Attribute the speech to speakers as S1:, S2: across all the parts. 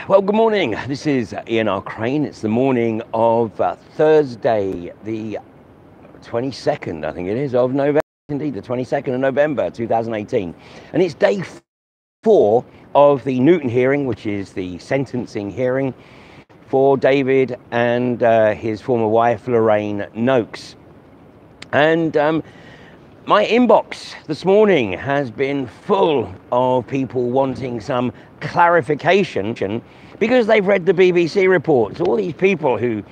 S1: Well, good morning. This is Ian R. Crane. It's the morning of Thursday, the 22nd, I think it is, of November. Indeed, the 22nd of November, 2018. And it's day 4 of the Newton hearing, which is the sentencing hearing for David and his former wife, Lorraine Noakes. And my inbox this morning has been full of people wanting some clarification because they've read the BBC reports. All these people who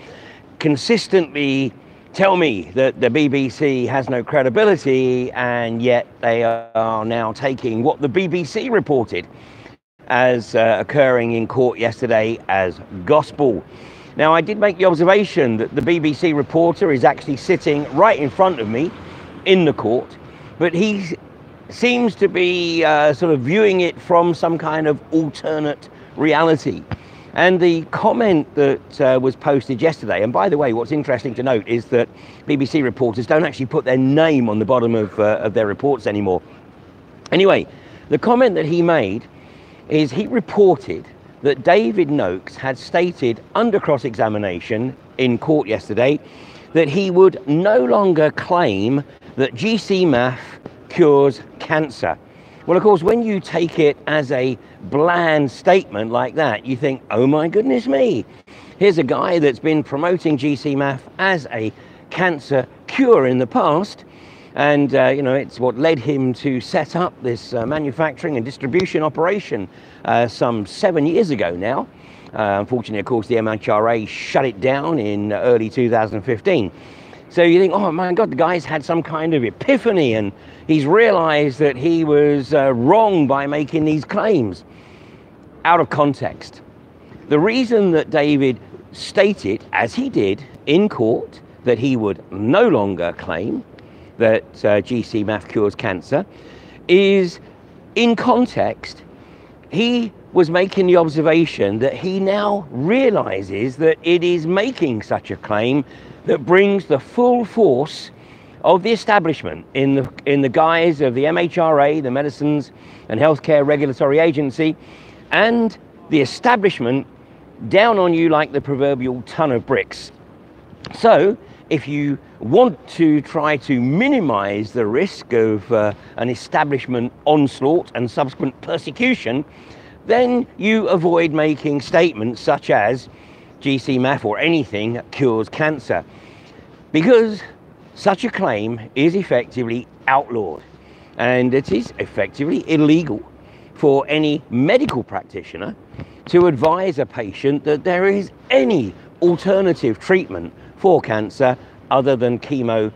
S1: consistently tell me that the BBC has no credibility, and yet they are now taking what the BBC reported as occurring in court yesterday as gospel. Now, I did make the observation that the BBC reporter is actually sitting right in front of me in the court, but he seems to be sort of viewing it from some kind of alternate reality. And the comment that was posted yesterday, and by the way, what's interesting to note is that BBC reporters don't actually put their name on the bottom of their reports anymore. Anyway, the comment that he made is he reported that David Noakes had stated under cross-examination in court yesterday that he would no longer claim that GC-MAF cures cancer. Well, of course, when you take it as a bland statement like that, you think, oh my goodness me, here's a guy that's been promoting GC-MAF as a cancer cure in the past, and it's what led him to set up this manufacturing and distribution operation some 7 years ago now. Unfortunately, of course, the MHRA shut it down in early 2015. So you think, oh my God, the guy's had some kind of epiphany and he's realized that he was wrong by making these claims. Out of context. The reason that David stated, as he did in court, that he would no longer claim that GC-MAF cures cancer is, in context, he was making the observation that he now realizes that it is making such a claim that brings the full force of the establishment in the guise of the MHRA, the Medicines and Healthcare Regulatory Agency, and the establishment down on you like the proverbial ton of bricks. So if you want to try to minimize the risk of an establishment onslaught and subsequent persecution, then you avoid making statements such as GC-MAF or anything cures cancer, because such a claim is effectively outlawed, and it is effectively illegal for any medical practitioner to advise a patient that there is any alternative treatment for cancer other than chemo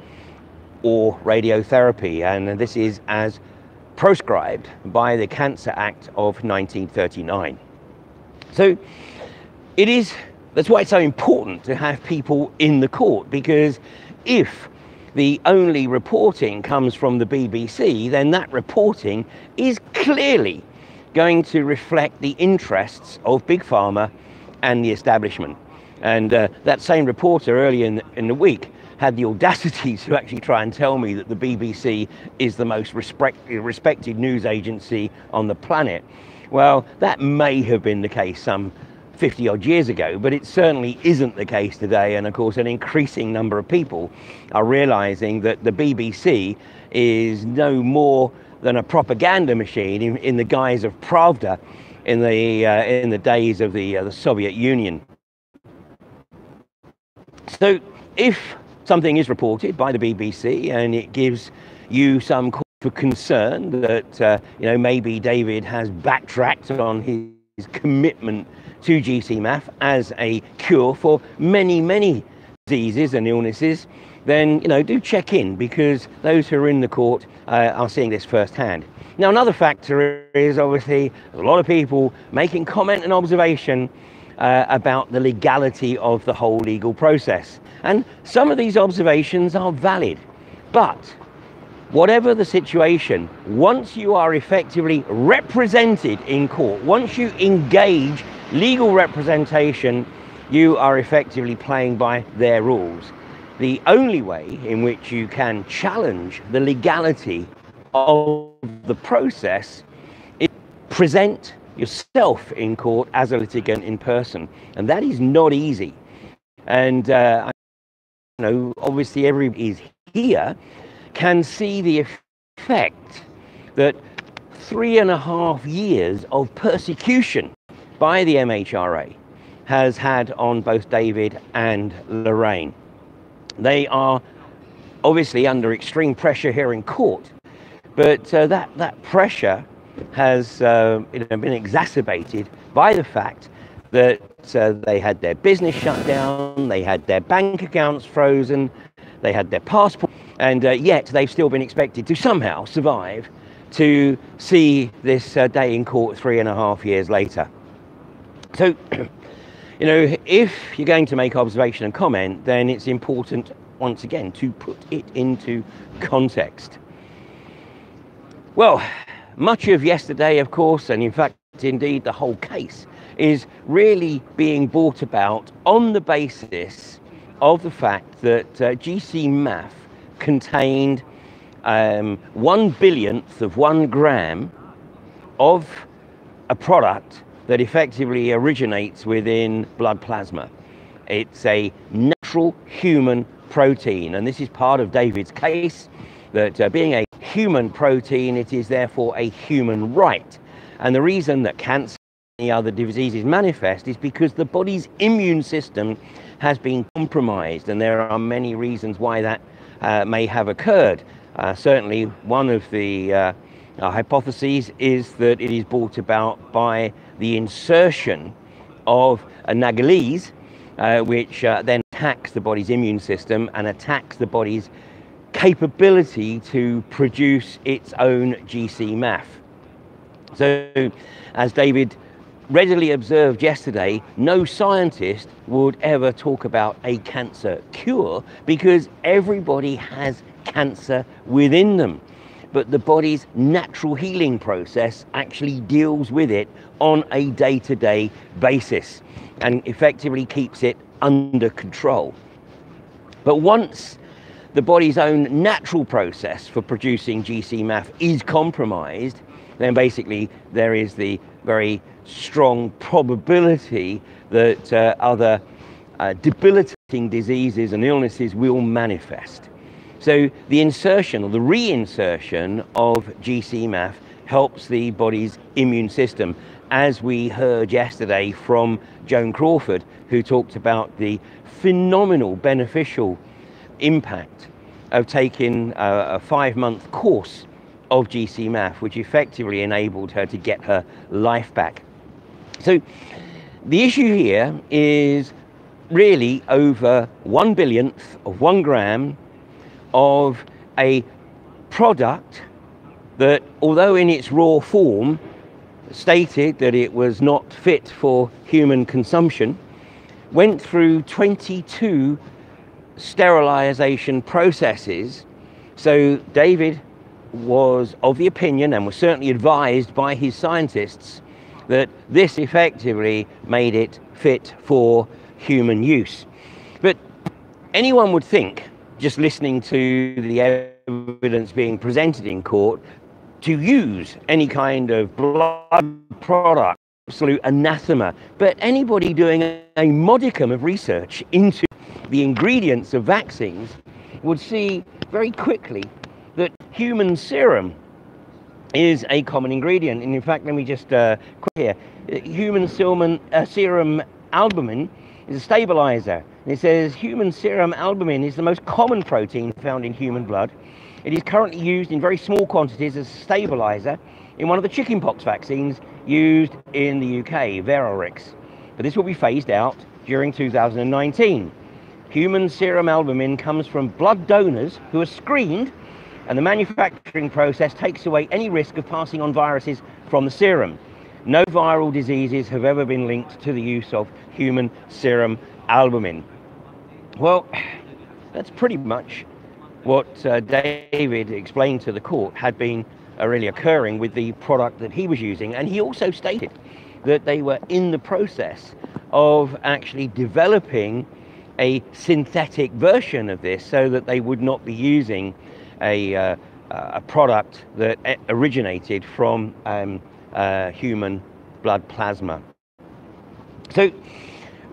S1: or radiotherapy, and this is as proscribed by the Cancer Act of 1939. So that's why it's so important to have people in the court, because if the only reporting comes from the BBC, then that reporting is clearly going to reflect the interests of Big Pharma and the establishment. And that same reporter earlier in the week had the audacity to actually try and tell me that the BBC is the most respected news agency on the planet. Well, that may have been the case some 50 odd years ago, but it certainly isn't the case today. And of course, an increasing number of people are realizing that the BBC is no more than a propaganda machine in the guise of Pravda in the days of the Soviet Union. So if something is reported by the BBC and it gives you some cause for concern that maybe David has backtracked on his commitment to GC-MAF as a cure for many diseases and illnesses, then do check in, because those who are in the court are seeing this firsthand. Now, another factor is obviously a lot of people making comment and observation about the legality of the whole legal process, and some of these observations are valid, but whatever the situation, once you are effectively represented in court, once you engage legal representation, you are effectively playing by their rules. The only way in which you can challenge the legality of the process is present yourself in court as a litigant in person, and that is not easy. And obviously everybody is here can see the effect that 3.5 years of persecution by the MHRA has had on both David and Lorraine. They are obviously under extreme pressure here in court, but that pressure has been exacerbated by the fact that they had their business shut down, they had their bank accounts frozen, they had their passport, and yet they've still been expected to somehow survive to see this day in court 3.5 years later. So, if you're going to make observation and comment, then it's important, once again, to put it into context. Well, much of yesterday, of course, and in fact, indeed, the whole case is really being brought about on the basis of the fact that GC-MAF contained 1/10000000th of 1 gram of a product that effectively originates within blood plasma. It's a natural human protein, and this is part of David's case, that being a human protein, it is therefore a human right. And the reason that cancer and any other diseases manifest is because the body's immune system has been compromised, and there are many reasons why that may have occurred. Certainly one of the hypotheses is that it is brought about by the insertion of a Nagalese, which then attacks the body's immune system and attacks the body's capability to produce its own GC-MAF. So, as David readily observed yesterday, no scientist would ever talk about a cancer cure because everybody has cancer within them. But the body's natural healing process actually deals with it on a day-to-day basis and effectively keeps it under control. But once the body's own natural process for producing GC-MAF is compromised, then basically there is the very strong probability that other debilitating diseases and illnesses will manifest. So the insertion or the reinsertion of GC-MAF helps the body's immune system, as we heard yesterday from Joan Crawford, who talked about the phenomenal beneficial impact of taking a 5-month course of GC-MAF, which effectively enabled her to get her life back. So the issue here is really over 1/10000000th of 1 gram of a product that, although in its raw form stated that it was not fit for human consumption, went through 22 sterilization processes. So David was of the opinion, and was certainly advised by his scientists, that this effectively made it fit for human use. But anyone would think, just listening to the evidence being presented in court, to use any kind of blood product, absolute anathema. But anybody doing a modicum of research into the ingredients of vaccines would see very quickly that human serum is a common ingredient. And in fact, let me just quote here. Human serum albumin is a stabilizer. It says human serum albumin is the most common protein found in human blood. It is currently used in very small quantities as a stabilizer in one of the chickenpox vaccines used in the UK, Verorix. But this will be phased out during 2019. Human serum albumin comes from blood donors who are screened, and the manufacturing process takes away any risk of passing on viruses from the serum. No viral diseases have ever been linked to the use of human serum albumin. Well, that's pretty much what David explained to the court had been really occurring with the product that he was using. And he also stated that they were in the process of actually developing a synthetic version of this so that they would not be using a product that originated from human blood plasma. So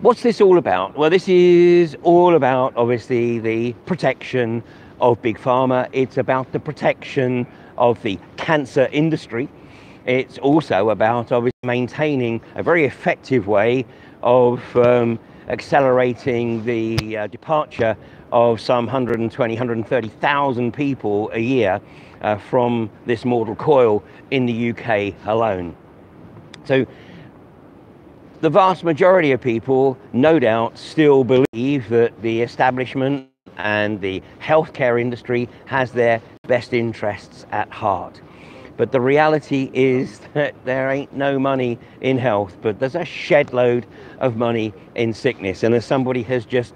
S1: what's this all about? Well, this is all about, obviously, the protection of Big Pharma. It's about the protection of the cancer industry. It's also about, obviously, maintaining a very effective way of accelerating the departure of some 120, 130,000 people a year from this mortal coil in the UK alone. So the vast majority of people, no doubt, still believe that the establishment and the healthcare industry has their best interests at heart. But the reality is that there ain't no money in health, but there's a shed load of money in sickness. And as somebody has just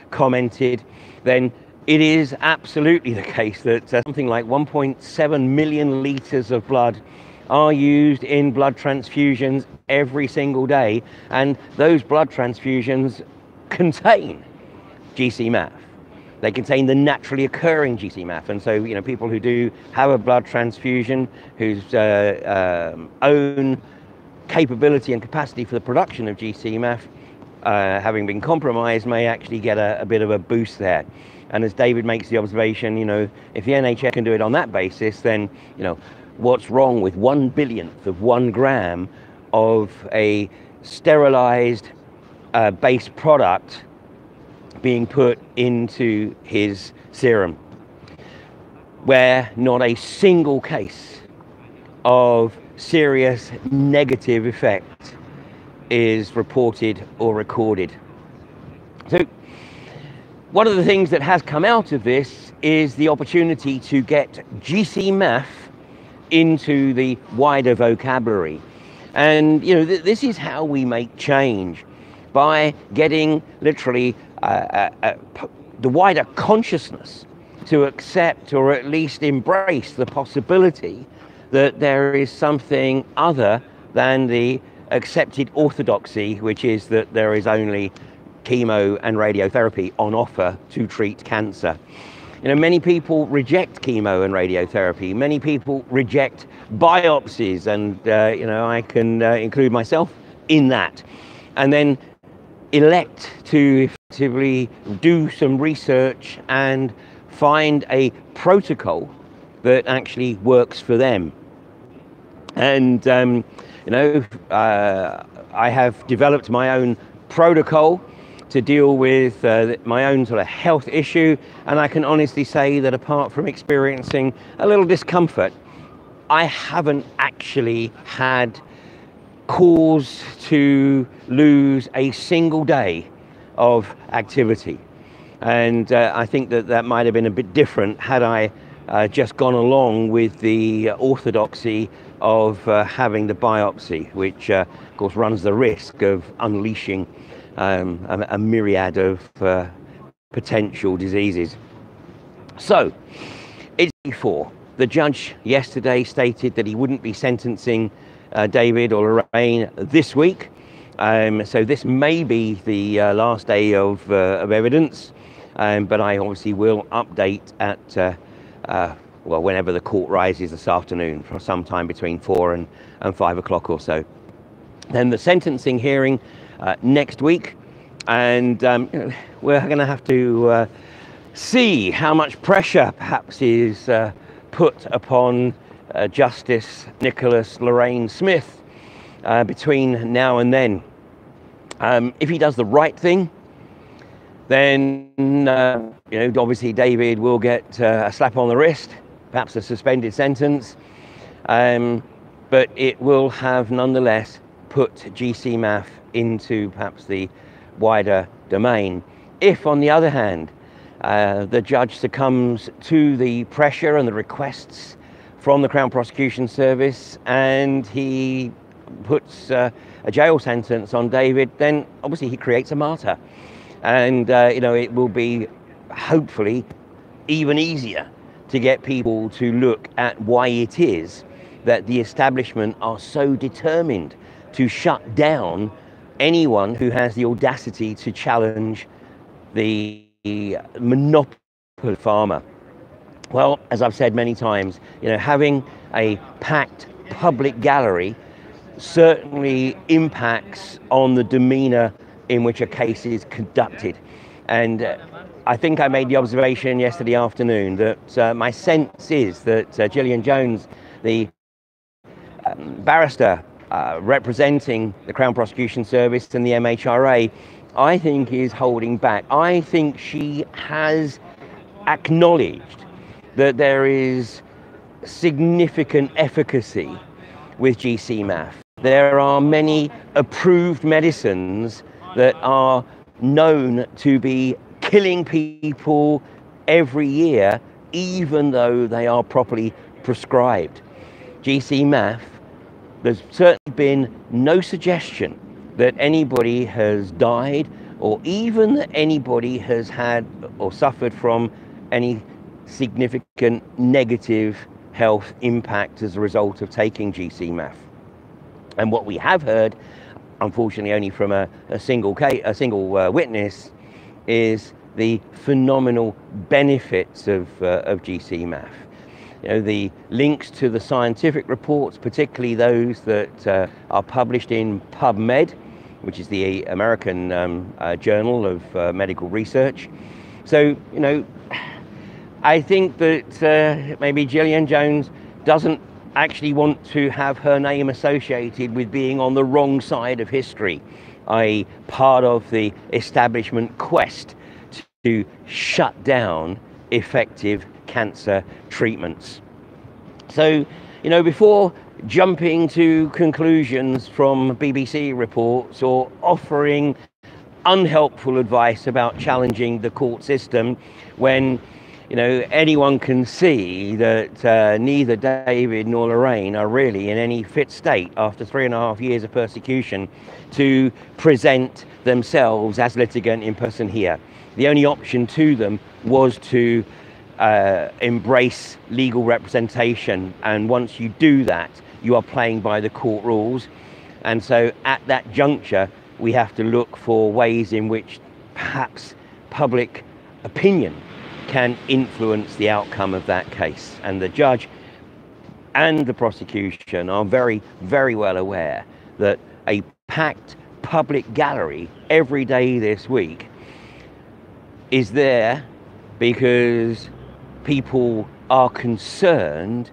S1: commented, then it is absolutely the case that something like 1.7 million litres of blood are used in blood transfusions every single day. And those blood transfusions contain GC-MAF. They contain the naturally occurring GC-MAF. And so, you know, people who do have a blood transfusion, whose own capability and capacity for the production of GC-MAF having been compromised, may actually get a bit of a boost there. And as David makes the observation, you know, if the NHS can do it on that basis, then, you know, what's wrong with 1/1000th of 1 gram of a sterilized base product being put into his serum, where not a single case of serious negative effect is reported or recorded. So one of the things that has come out of this is the opportunity to get GC-MAF into the wider vocabulary. And, you know, this is how we make change, by getting literally the wider consciousness to accept, or at least embrace, the possibility that there is something other than the accepted orthodoxy, which is that there is only chemo and radiotherapy on offer to treat cancer. You know, many people reject chemo and radiotherapy. Many people reject biopsies, and you know, I can include myself in that. And then elect to effectively do some research and find a protocol that actually works for them. And you know, I have developed my own protocol to deal with my own sort of health issue, and I can honestly say that apart from experiencing a little discomfort, I haven't actually had cause to lose a single day of activity. And I think that that might have been a bit different had I just gone along with the orthodoxy of having the biopsy, which of course runs the risk of unleashing a myriad of potential diseases. So it's before the judge yesterday stated that he wouldn't be sentencing David or Lorraine this week. So this may be the last day of evidence, but I obviously will update at well, whenever the court rises this afternoon, for sometime between 4 and 5 o'clock or so. Then the sentencing hearing next week, and we're going to have to see how much pressure perhaps is put upon Justice Nicholas Lorraine Smith between now and then. If he does the right thing, then you know, obviously David will get a slap on the wrist, perhaps a suspended sentence, but it will have nonetheless put GC-MAF into perhaps the wider domain. If, on the other hand, the judge succumbs to the pressure and the requests from the Crown Prosecution Service, and he puts a jail sentence on David, then obviously he creates a martyr. And you know, it will be hopefully even easier to get people to look at why it is that the establishment are so determined to shut down anyone who has the audacity to challenge the monopoly of pharma. Well, as I've said many times, you know, having a packed public gallery certainly impacts on the demeanour in which a case is conducted. And I think I made the observation yesterday afternoon that my sense is that Gillian Jones, the barrister representing the Crown Prosecution Service and the MHRA, I think is holding back. I think she has acknowledged that there is significant efficacy with GC-MAF. There are many approved medicines that are known to be killing people every year, even though they are properly prescribed. GC-MAF, there's certainly been no suggestion that anybody has died or even that anybody has had or suffered from any significant negative health impact as a result of taking GC-MAF. And what we have heard, unfortunately only from a single witness, is the phenomenal benefits of GC-MAF. You know, the links to the scientific reports, particularly those that are published in PubMed, which is the American Journal of Medical Research. So, you know, I think that maybe Gillian Jones doesn't actually want to have her name associated with being on the wrong side of history, i.e. part of the establishment quest to shut down effective cancer treatments. So, you know, before jumping to conclusions from BBC reports or offering unhelpful advice about challenging the court system, when you know, anyone can see that neither David nor Lorraine are really in any fit state after 3.5 years of persecution to present themselves as litigant in person here. The only option to them was to embrace legal representation, and once you do that, you are playing by the court rules. And so at that juncture, we have to look for ways in which perhaps public opinion can influence the outcome of that case. And the judge and the prosecution are very, very well aware that a packed public gallery every day this week is there because people are concerned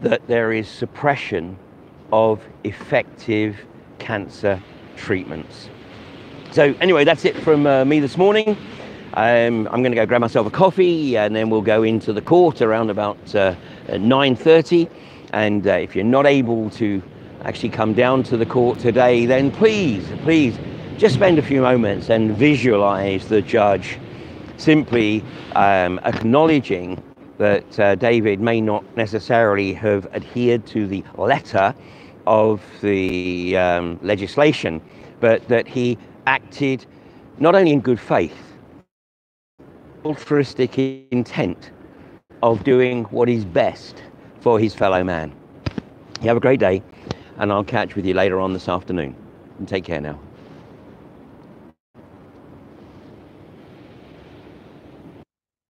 S1: that there is suppression of effective cancer treatments. So anyway, that's it from me this morning. I'm going to go grab myself a coffee and then we'll go into the court around about 9:30. And if you're not able to actually come down to the court today, then please just spend a few moments and visualize the judge simply acknowledging that David may not necessarily have adhered to the letter of the legislation, but that he acted not only in good faith, altruistic intent of doing what is best for his fellow man. You have a great day, and I'll catch with you later on this afternoon. And take care now.